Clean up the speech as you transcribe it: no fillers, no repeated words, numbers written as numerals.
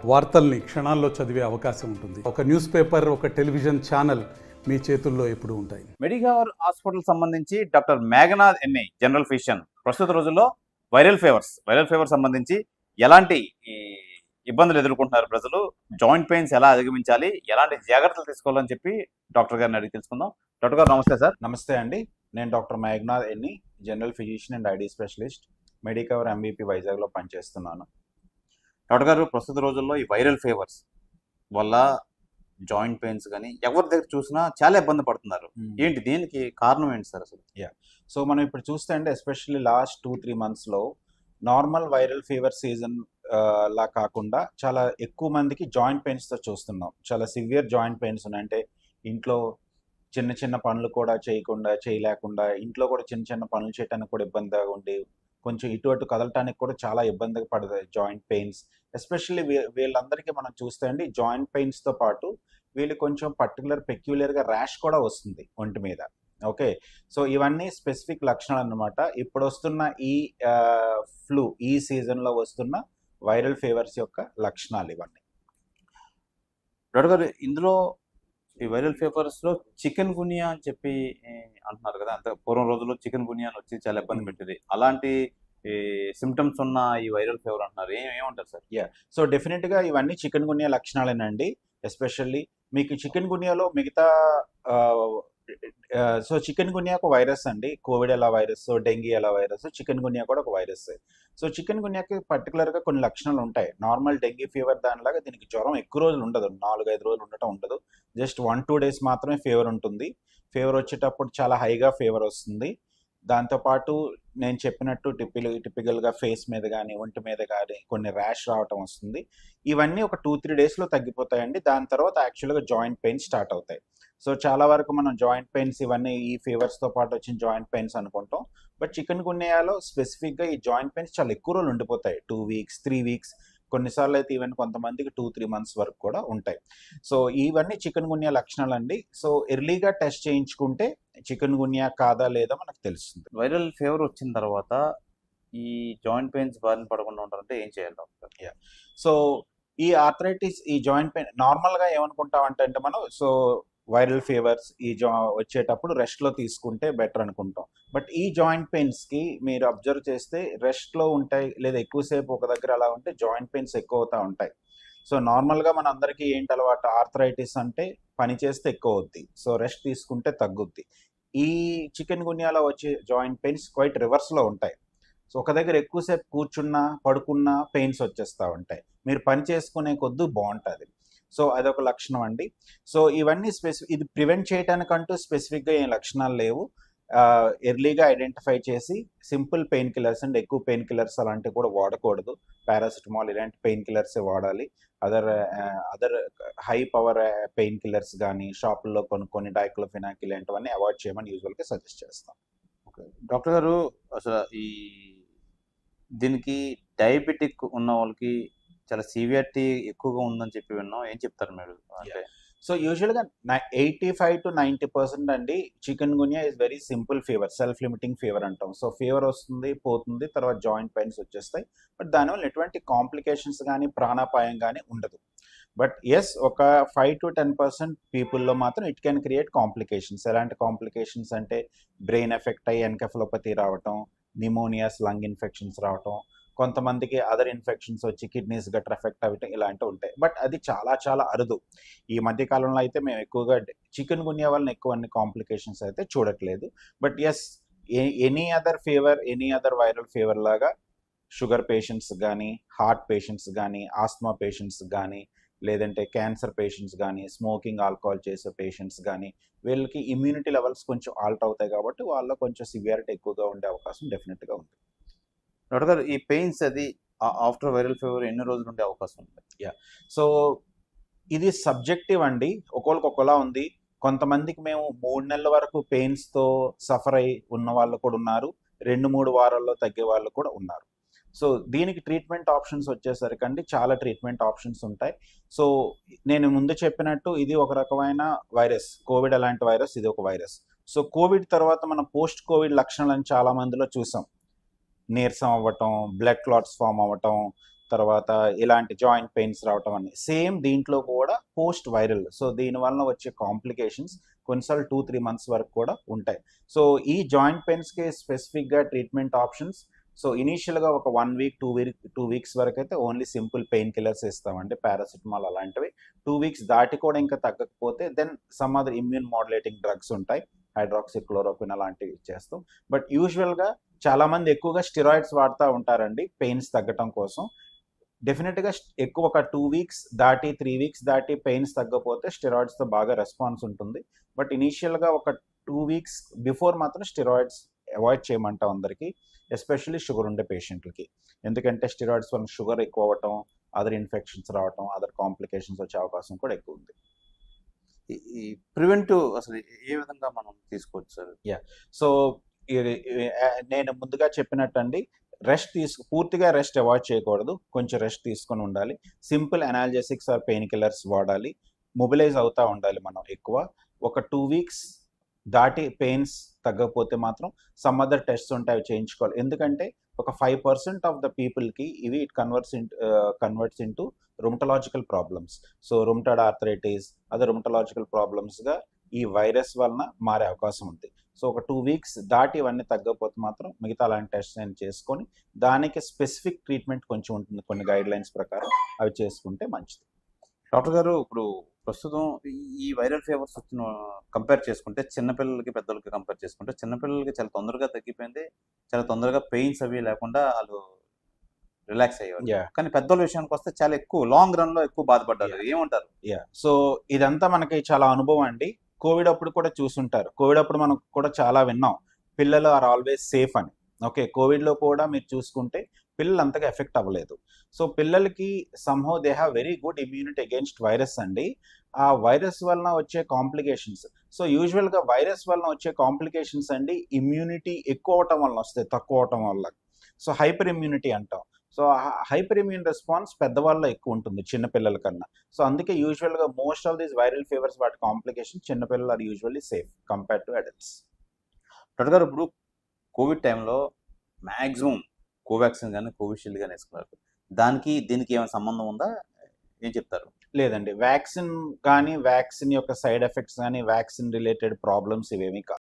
వార్తల్ని క్షణాల్లో చదివే అవకాశం ఉంటుంది. ఒక న్యూస్ పేపర్, ఒక టెలివిజన్ ఛానల్ మీ చేతుల్లో ఎప్పుడూ ఉంటాయి. మెడికవర్ హాస్పిటల్ సంబంధించి doctor Meghanath N I general physician ప్రస్తుత రోజుల్లో వైరల్ ఫీవర్ సంబంధించి ఎలాంటి ఇబ్బందులు ఎదుర్కొంటున్నారు ప్రజలు, జాయింట్ పెయిన్స్ ఎలా అధిగమించాలి, ఎలాంటి జాగ్రత్తలు తీసుకోవాలని చెప్పి డాక్టర్ గారిని అడిగి తెలుసుకుందాం. డాక్టర్ గారు నమస్తే సార్. నమస్తే అండి, నేను డాక్టర్ మేఘనాథ్ ఎన్ని, general physician and ID specialist, Medicover MVP వైజాగ్లో పనిచేస్తున్నాను. డాక్టర్ గారు, ప్రస్తుత రోజుల్లో ఈ వైరల్ ఫీవర్స్ వల్ల జాయింట్ పెయిన్స్ కానీ ఎవరి దగ్గర చూసినా చాలా ఇబ్బంది పడుతున్నారు. ఏంటి, దీనికి కారణం ఏంటి సార్ అసలు? సో మనం ఇప్పుడు చూస్తే అండి, ఎస్పెషల్లీ లాస్ట్ 2-3 monthsలో నార్మల్ వైరల్ ఫీవర్ సీజన్ లా కాకుండా చాలా ఎక్కువ మందికి జాయింట్ పెయిన్స్తో చూస్తున్నాం. చాలా సివియర్ జాయింట్ పెయిన్స్ ఉన్నాయి. అంటే ఇంట్లో చిన్న చిన్న పనులు కూడా చేయలేకుండా ఇంట్లో కూడా చిన్న చిన్న పనులు చేయడానికి కూడా ఇబ్బందిగా ఉండి, కొంచెం ఇటు అటు కదలటానికి కూడా చాలా ఇబ్బందిగా పడుతుంది జాయింట్ పెయిన్స్. ఎస్పెషల్లీ వీళ్ళందరికీ మనం చూస్తే అండి, జాయింట్ పెయిన్స్తో పాటు వీళ్ళు కొంచెం పెక్యులర్గా ర్యాష్ కూడా వస్తుంది ఒంటి మీద. ఓకే, సో ఇవన్నీ స్పెసిఫిక్ లక్షణాలు అన్నమాట. ఇప్పుడు వస్తున్న ఈ సీజన్లో వస్తున్న వైరల్ ఫీవర్స్ యొక్క లక్షణాలు ఇవన్నీ. డాక్టర్ గారు, ఇందులో ఈ వైరల్ ఫీవర్స్లో చికెన్ గునియా అని చెప్పి అంటున్నారు కదా, అంత పూర్వం రోజుల్లో చికెన్ గునియా అని వచ్చి చాలా ఇబ్బంది పెట్టింది. అలాంటి సిమ్టమ్స్ ఉన్న ఈ వైరల్ ఫీవర్ అంటున్నారు, ఏమంటారు సార్? సో డెఫినెట్గా ఇవన్నీ చికెన్ గునియా లక్షణాలేనండి. ఎస్పెషల్లీ మీకు చికెన్ గునియాలో మిగతా సో చికెన్ గునియా ఒక వైరస్ అండి. కోవిడ్ ఎలా వైరస్, డెంగీ ఎలా వైరస్, చికెన్ గునియా కూడా ఒక వైరస్. సో చికెన్ గునియాకి పర్టికులర్గా కొన్ని లక్షణాలు ఉంటాయి. నార్మల్ డెంగీ ఫీవర్ దానిలాగా దీనికి జ్వరం ఎక్కువ రోజులు ఉండదు, 4-5 రోజులు ఉండటం ఉండదు. జస్ట్ 1-2 days మాత్రమే ఫీవర్ ఉంటుంది. ఫీవర్ వచ్చేటప్పుడు చాలా హైగా ఫీవర్ వస్తుంది. దాంతోపాటు నేను చెప్పినట్టు టిపికల్గా ఫేస్ మీద కానీ ఒంటి మీద కానీ కొన్ని ర్యాష్ రావటం వస్తుంది. ఇవన్నీ ఒక 2-3 daysలో తగ్గిపోతాయండి. దాని తర్వాత యాక్చువల్గా జాయింట్ పెయిన్స్ స్టార్ట్ అవుతాయి. సో చాలా వరకు మనం జాయింట్ పెయిన్స్ ఇవన్నీ ఈ ఫీవర్స్తో పాటు వచ్చిన జాయింట్ పెయిన్స్ అనుకుంటాం. బట్ చికెన్ గున్యాలో స్పెసిఫిక్గా ఈ జాయింట్ పెయిన్స్ చాలా ఎక్కువ రోజులు ఉండిపోతాయి. 2 weeks, 3 weeks, కొన్నిసార్లు అయితే ఈవెన్ కొంతమందికి 2-3 months వరకు కూడా ఉంటాయి. సో ఇవన్నీ చికెన్ గున్యా లక్షణాలు అండి. సో ఎర్లీగా టెస్ట్ చేయించుకుంటే చికెన్ గున్యా కాదా లేదా మనకు తెలుస్తుంది. వైరల్ ఫీవర్ వచ్చిన తర్వాత ఈ జాయింట్ పెయిన్స్ బారిన పడకుండా ఉండాలంటే ఏం చేయాలి డాక్టర్? సో ఈ ఆర్థరైటిస్, ఈ జాయింట్ పెయిన్ నార్మల్గా ఏమనుకుంటాం అంటే మనం, సో వైరల్ ఫీవర్స్ వచ్చేటప్పుడు రెస్ట్లో తీసుకుంటే బెటర్ అనుకుంటాం. బట్ ఈ జాయింట్ పెయిన్స్కి మీరు అబ్జర్వ్ చేస్తే రెస్ట్లో ఉంటాయి, లేదా ఎక్కువసేపు ఒక దగ్గర అలా ఉంటే జాయింట్ పెయిన్స్ ఎక్కువ అవుతూ ఉంటాయి. సో నార్మల్గా మన అందరికీ ఏంటి అలవాటు, ఆర్థరైటిస్ అంటే పని చేస్తే ఎక్కువ అవుద్ది, సో రెస్ట్ తీసుకుంటే తగ్గుద్ది. ఈ చికెన్ గున్యాలో వచ్చే జాయింట్ పెయిన్స్ క్వైట్ రివర్స్లో ఉంటాయి. సో ఒక దగ్గర ఎక్కువసేపు కూర్చున్నా పడుకున్నా పెయిన్స్ వచ్చేస్తూ ఉంటాయి. మీరు పని చేసుకునే కొద్ది బాగుంటుంది. సో అదొక లక్షణం అండి. సో ఇవన్నీ ఇది ప్రివెంట్ చేయడానికంటూ స్పెసిఫిక్గా ఏం లక్షణాలు లేవు. ఎర్లీగా ఐడెంటిఫై చేసి సింపుల్ పెయిన్ కిల్లర్స్ అండ్ ఎక్కువ పెయిన్ కిల్లర్స్ అలాంటివి కూడా వాడకూడదు. పారాసిటమాల్ ఇలాంటి పెయిన్ కిల్లర్సే వాడాలి. Other high power pain killers కానీ షాపుల్లో కొన్ని డైక్లోఫెనాక్ ఇలాంటివన్నీ అవాయిడ్ చేయమని యూజువల్గా సజెస్ట్ చేస్తాం. ఓకే డాక్టర్ గారు, అసలు దీనికి డయాబెటిక్ ఉన్న వాళ్ళకి చాలా సివియారిటీ ఎక్కువగా ఉందని చెప్పి విన్నాం, ఏం చెప్తారు మీరు? అంటే సో యూజువల్గా 85-90% అండి chikungunya is very simple fever, self limiting fever అంటాం. సో ఫీవర్ వస్తుంది, పోతుంది, తర్వాత జాయింట్ పెయిన్స్ వచ్చేస్తాయి. బట్ దానివల్ల ఎటువంటి కాంప్లికేషన్స్ కానీ ప్రాణాపాయం కానీ ఉండదు. బట్ ఎస్, ఒక 5-10% పీపుల్లో మాత్రం ఇట్ కెన్ క్రియేట్ కాంప్లికేషన్స్. ఎలాంటి కాంప్లికేషన్స్ అంటే బ్రెయిన్ ఎఫెక్ట్ అయ్యి ఎన్కెఫలోపతి రావటం, నిమోనియాస్, లంగ్ ఇన్ఫెక్షన్స్ రావటం, కొంతమందికి అదర్ ఇన్ఫెక్షన్స్ వచ్చి కిడ్నీస్ గట్రా ఎఫెక్ట్ అవ్వటం ఇలాంటివి ఉంటాయి. బట్ అది చాలా చాలా అరుదు. ఈ మధ్య కాలంలో అయితే మేము ఎక్కువగా చికెన్ గున్యా వలన ఎక్కువ అన్ని కాంప్లికేషన్స్ అయితే చూడట్లేదు. But yes, any other fever, any other viral fever లాగా షుగర్ పేషెంట్స్ కానీ, హార్ట్ పేషెంట్స్ కానీ, ఆస్మా పేషెంట్స్ కానీ, లేదంటే క్యాన్సర్ పేషెంట్స్ కానీ, స్మోకింగ్ ఆల్కహాల్ చేసే పేషెంట్స్ కానీ, వీళ్ళకి ఇమ్యూనిటీ లెవెల్స్ కొంచెం ఆల్ట్ అవుతాయి కాబట్టి వాళ్ళలో కొంచెం సివియారిటీ ఎక్కువగా ఉండే అవకాశం డెఫినెట్గా ఉంది. డాక్టర్ గారు, ఈ పెయిన్స్ అది ఆఫ్టర్ వైరల్ ఫీవర్ ఎన్ని రోజులు ఉండే అవకాశం ఉంది? సో ఇది సబ్జెక్టివ్ అండి, ఒక్కొక్కరికి ఒకలా ఉంది. కొంతమందికి మేము 3 నెలల వరకు పెయిన్స్తో సఫర్ అయి ఉన్న వాళ్ళు కూడా ఉన్నారు, 2-3 వారాల్లో తగ్గే వాళ్ళు కూడా ఉన్నారు. సో దీనికి ట్రీట్మెంట్ ఆప్షన్స్ వచ్చేసరికండి చాలా ట్రీట్మెంట్ ఆప్షన్స్ ఉంటాయి. సో నేను ముందు చెప్పినట్టు ఇది ఒక రకమైన వైరస్, కోవిడ్ అలాంటి వైరస్, ఇది ఒక వైరస్. సో కోవిడ్ తర్వాత మనం పోస్ట్ కోవిడ్ లక్షణాలను చాలా మందిలో చూసాం. నీరసం అవ్వటం, బ్లడ్ క్లాట్స్ ఫామ్ అవ్వటం, తర్వాత ఇలాంటి జాయింట్ పెయిన్స్ రావటం అన్ని సేమ్ దీంట్లో కూడా పోస్ట్ వైరల్. సో దీనివల్ల వచ్చే కాంప్లికేషన్స్ కొన్నిసార్లు 2-3 మంత్స్ వరకు కూడా ఉంటాయి. సో ఈ జాయింట్ పెయిన్స్కి స్పెసిఫిక్గా ట్రీట్మెంట్ ఆప్షన్స్, సో ఇనీషియల్గా ఒక 1 వీక్ 2 వీక్స్ వరకు అయితే ఓన్లీ సింపుల్ పెయిన్ కిల్లర్స్ ఇస్తామండి, పారాసిటమాల్ అలాంటివి. 2 వీక్స్ దాటి కూడా ఇంకా తగ్గకపోతే then some other immune modulating drugs ఉంటాయి, హైడ్రాక్సీ క్లోరోక్విన్ అలాంటివి ఇచ్చేస్తాం. బట్ యూజువల్గా చాలామంది ఎక్కువగా స్టిరాయిడ్స్ వాడుతూ ఉంటారండి పెయిన్స్ తగ్గటం కోసం. డెఫినెట్గా ఎక్కువ ఒక 2 వీక్స్ దాటి 3 వీక్స్ దాటి పెయిన్స్ తగ్గకపోతే స్టెరాయిడ్స్తో బాగా రెస్పాన్స్ ఉంటుంది. బట్ ఇనీషియల్గా ఒక 2 వీక్స్ బిఫోర్ మాత్రం స్టెరాయిడ్స్ అవాయిడ్ చేయమంటాం అందరికీ, ఎస్పెషల్లీ షుగర్ ఉండే పేషెంట్లకి. ఎందుకంటే స్టెరాయిడ్స్ వల్ల షుగర్ ఎక్కువ అవ్వటం, అదర్ ఇన్ఫెక్షన్స్ రావటం, అదర్ కాంప్లికేషన్స్ వచ్చే అవకాశం కూడా ఎక్కువ ఉంది. ఈ ప్రివెంటివ్ అసలు ఏ విధంగా మనం తీసుకోవచ్చు సార్? సో నేను ముందుగా చెప్పినట్టండి, పూర్తిగా రెస్ట్ అవాయిడ్ చేయకూడదు, కొంచెం రెస్ట్ తీసుకొని ఉండాలి. Simple analgesics are pain killers వాడాలి, మొబిలైజ్ అవుతూ ఉండాలి మనం ఎక్కువ. ఒక 2 వీక్స్ దాటి పెయిన్స్ తగ్గకపోతే మాత్రం సమ్ అదర్ టెస్ట్స్ ఉంటాయి, అవి చేయించుకోవాలి. ఎందుకంటే ఒక 5% ఆఫ్ ద పీపుల్కి ఇవి converts into rheumatological problems. So rheumatoid arthritis, అదే రుమటలాజికల్ ప్రాబ్లమ్స్గా ఈ వైరస్ వలన మారే అవకాశం ఉంది. సో ఒక 2 వీక్స్ దాటి ఇవన్నీ తగ్గకపోతే మాత్రం మిగతా అలాంటి టెస్ట్ నేను చేసుకొని దానికి స్పెసిఫిక్ ట్రీట్మెంట్ కొంచెం ఉంటుంది, కొన్ని గైడ్ లైన్స్ ప్రకారం అవి చేసుకుంటే మంచిది. డాక్టర్ గారు, ఇప్పుడు ప్రస్తుతం ఈ వైరల్ ఫీవర్స్ వచ్చిన కంపేర్ చేసుకుంటే చిన్నపిల్లలకి పెద్దలకి కంపేర్ చేసుకుంటే చిన్నపిల్లలకి చాలా తొందరగా తగ్గిపోయింది, చాలా తొందరగా పెయిన్స్ అవి లేకుండా వాళ్ళు రిలాక్స్ అయ్యారు. కానీ పెద్దల విషయానికి వస్తే చాలా ఎక్కువ లాంగ్ రన్ లో ఎక్కువ బాధపడ్డారు. ఏమంటారు? సో ఇదంతా మనకి చాలా అనుభవం అండి. కోవిడ్ అప్పుడు కూడా చూసుంటారు, కోవిడ్ అప్పుడు మనం కూడా చాలా విన్నాం, పిల్లలు ఆర్ ఆల్వేస్ సేఫ్ అని. ఓకే, కోవిడ్లో కూడా మీరు చూసుకుంటే పిల్లలు అంతగా ఎఫెక్ట్ అవ్వలేదు. సో పిల్లలకి somehow they have very good immunity against virus అండి. ఆ వైరస్ వలన వచ్చే కాంప్లికేషన్స్, సో యూజువల్గా వైరస్ వలన వచ్చే కాంప్లికేషన్స్ అండి ఇమ్యూనిటీ ఎక్కువ అవటం వలన వస్తాయి, తక్కువ అవటం వల్ల. సో హైపర్ ఇమ్యూనిటీ అంటాం. సో హైపర్ ఇమ్యూన్ రెస్పాన్స్ పెద్దవాళ్ళలో ఎక్కువ ఉంటుంది చిన్నపిల్లల కన్నా. సో అందుకే యూజువల్గా most of these viral fevers వాటి కాంప్లికేషన్ చిన్నపిల్లలు are usually safe compare to adults. Doctor గారు, ఇప్పుడు కోవిడ్ టైంలో మ్యాక్సిమం కోవాక్సిన్ కానీ కోవిషీల్డ్ కానీ వేసుకున్నారు, దానికి దీనికి ఏమైనా సంబంధం ఉందా? ఏం చెప్తారు? లేదండి, వ్యాక్సిన్ కానీ వ్యాక్సిన్ యొక్క సైడ్ ఎఫెక్ట్స్ కానీ వ్యాక్సిన్ రిలేటెడ్ ప్రాబ్లమ్స్ ఇవేమీ కాదు.